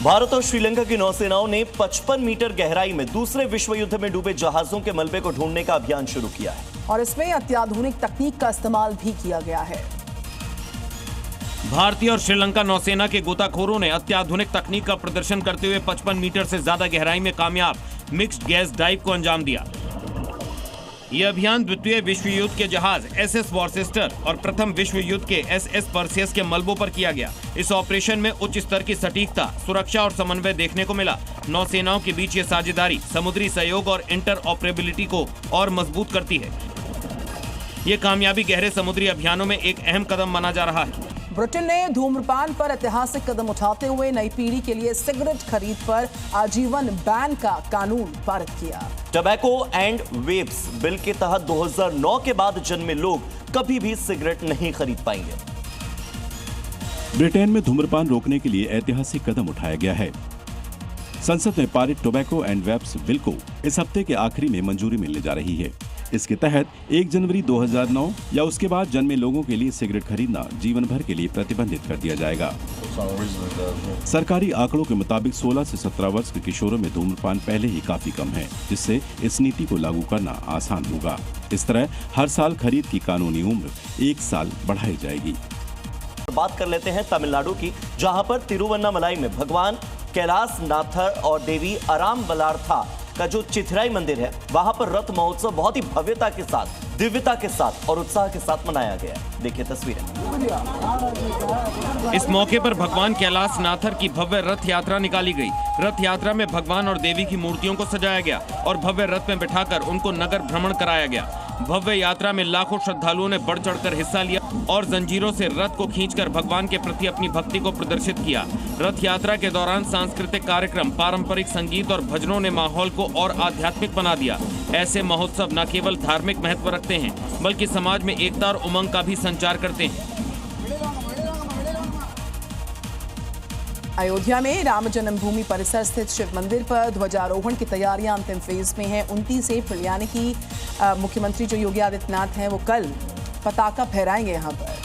भारत और श्रीलंका की नौसेनाओं ने 55 मीटर गहराई में दूसरे विश्व युद्ध में डूबे जहाजों के मलबे को ढूंढने का अभियान शुरू किया है और इसमें अत्याधुनिक तकनीक का इस्तेमाल भी किया गया है। भारतीय और श्रीलंका नौसेना के गोताखोरों ने अत्याधुनिक तकनीक का प्रदर्शन करते हुए 55 मीटर से ज्यादा गहराई में कामयाब मिक्स्ड गैस डाइव को अंजाम दिया। यह अभियान द्वितीय विश्व युद्ध के जहाज SS वॉर्सेस्टर और प्रथम विश्व युद्ध के SS परसेस के मलबों पर किया गया। इस ऑपरेशन में उच्च स्तर की सटीकता, सुरक्षा और समन्वय देखने को मिला। नौसेनाओं के बीच ये साझेदारी समुद्री सहयोग और इंटर ऑपरेबिलिटी को और मजबूत करती है। ये कामयाबी गहरे समुद्री अभियानों में एक अहम कदम माना जा रहा है। ब्रिटेन ने धूम्रपान पर ऐतिहासिक कदम उठाते हुए नई पीढ़ी के लिए सिगरेट खरीद पर आजीवन बैन का कानून पारित किया। टबैको एंड वेप्स बिल के तहत 2009 के बाद जन्मे लोग कभी भी सिगरेट नहीं खरीद पाएंगे। ब्रिटेन में धूम्रपान रोकने के लिए ऐतिहासिक कदम उठाया गया है। संसद में पारित टोबैको एंड वेप्स बिल को इस हफ्ते के आखिरी में मंजूरी मिलने जा रही है। इसके तहत 1 जनवरी 2009 या उसके बाद जन्मे लोगों के लिए सिगरेट खरीदना जीवन भर के लिए प्रतिबंधित कर दिया जाएगा। सरकारी आंकड़ों के मुताबिक 16 से 17 वर्ष के किशोरों में धूम्रपान पहले ही काफी कम है, जिससे इस नीति को लागू करना आसान होगा। इस तरह हर साल खरीद की कानूनी उम्र 1 साल बढ़ाई जाएगी। बात कर लेते हैं तमिलनाडु की, जहां पर तिरुवन्नामलाई में भगवान कैलाश नाथर और देवी अराम्बलार्था का जो चिथिराई मंदिर है, वहां पर रथ महोत्सव बहुत ही भव्यता के साथ, दिव्यता के साथ और उत्साह के साथ मनाया गया। देखिए तस्वीरें। इस मौके पर भगवान कैलाश नाथर की भव्य रथ यात्रा निकाली गई। रथ यात्रा में भगवान और देवी की मूर्तियों को सजाया गया और भव्य रथ में बिठाकर उनको नगर भ्रमण कराया गया। भव्य यात्रा में लाखों श्रद्धालुओं ने बढ़ चढ़कर हिस्सा लिया और जंजीरों से रथ को खींचकर भगवान के प्रति अपनी भक्ति को प्रदर्शित किया। रथ यात्रा के दौरान सांस्कृतिक कार्यक्रम, पारंपरिक संगीत और भजनों ने माहौल को और आध्यात्मिक बना दिया। ऐसे महोत्सव न केवल धार्मिक महत्व रखते हैं, बल्कि समाज में एकता और उमंग का भी संचार करते हैं। अयोध्या में राम जन्मभूमि परिसर स्थित शिव मंदिर पर ध्वजारोहण की तैयारियां अंतिम फेज में हैं। 29 अप्रैल यानी कि मुख्यमंत्री जो योगी आदित्यनाथ हैं वो कल पताका फहराएंगे यहां पर।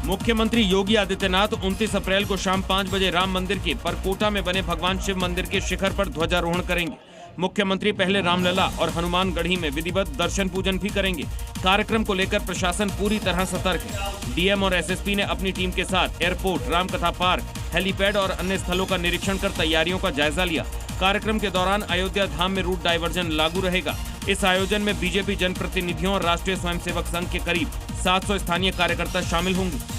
मुख्यमंत्री योगी आदित्यनाथ 29 अप्रैल को शाम 5 बजे राम मंदिर के परकोटा में बने भगवान शिव मंदिर के शिखर पर ध्वजारोहण करेंगे। मुख्यमंत्री पहले रामलला और हनुमानगढ़ी में विधिवत दर्शन पूजन भी करेंगे। कार्यक्रम को लेकर प्रशासन पूरी तरह सतर्क है। डीएम और एसएसपी ने अपनी टीम के साथ एयरपोर्ट, रामकथा पार्क, हेलीपैड और अन्य स्थलों का निरीक्षण कर तैयारियों का जायजा लिया। कार्यक्रम के दौरान अयोध्या धाम में रूट डायवर्जन लागू रहेगा। इस आयोजन में बीजेपी जनप्रतिनिधियों और राष्ट्रीय स्वयंसेवक संघ के करीब 700 स्थानीय कार्यकर्ता शामिल होंगे।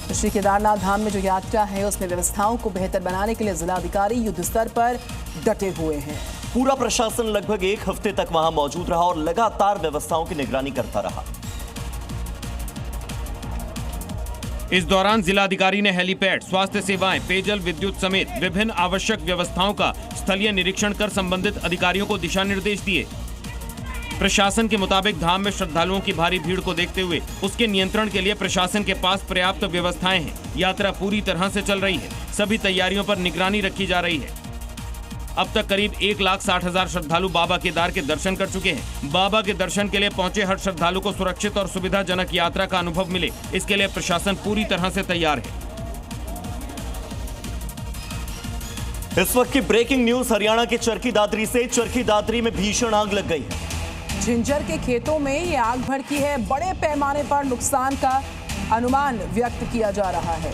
श्री केदारनाथ धाम में जो यात्रा है उसमें व्यवस्थाओं को बेहतर बनाने के लिए जिलाधिकारी युद्ध स्तर पर डटे हुए हैं। पूरा प्रशासन लगभग 1 हफ्ते तक वहां मौजूद रहा और लगातार व्यवस्थाओं की निगरानी करता रहा। इस दौरान जिलाधिकारी ने हेलीपैड, स्वास्थ्य सेवाएं, पेयजल, विद्युत समेत विभिन्न आवश्यक व्यवस्थाओं का स्थलीय निरीक्षण कर संबंधित अधिकारियों को दिशा निर्देश दिए। प्रशासन के मुताबिक धाम में श्रद्धालुओं की भारी भीड़ को देखते हुए उसके नियंत्रण के लिए प्रशासन के पास पर्याप्त व्यवस्थाएं हैं। यात्रा पूरी तरह से चल रही है। सभी तैयारियों पर निगरानी रखी जा रही है। अब तक करीब 1,60,000 श्रद्धालु बाबा केदार के दर्शन कर चुके हैं। बाबा के दर्शन के लिए पहुंचे हर श्रद्धालु को सुरक्षित और सुविधाजनक यात्रा का अनुभव मिले, इसके लिए प्रशासन पूरी तरह से तैयार है। इस वक्त की ब्रेकिंग न्यूज हरियाणा के चरखी दादरी से। चरखी दादरी में भीषण आग लग गई है। झिंझर के खेतों में ये आग भड़की है। बड़े पैमाने पर नुकसान का अनुमान व्यक्त किया जा रहा है।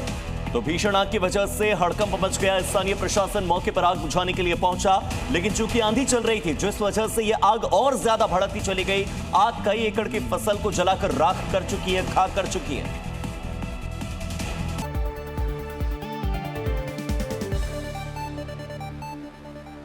तो भीषण आग की वजह से हड़कंप मच गया। स्थानीय प्रशासन मौके पर आग बुझाने के लिए पहुंचा, लेकिन चूंकि आंधी चल रही थी, जिस वजह से यह आग और ज्यादा भड़कती चली गई। आग कई एकड़ की फसल को जलाकर राख कर चुकी है, खाक कर चुकी है।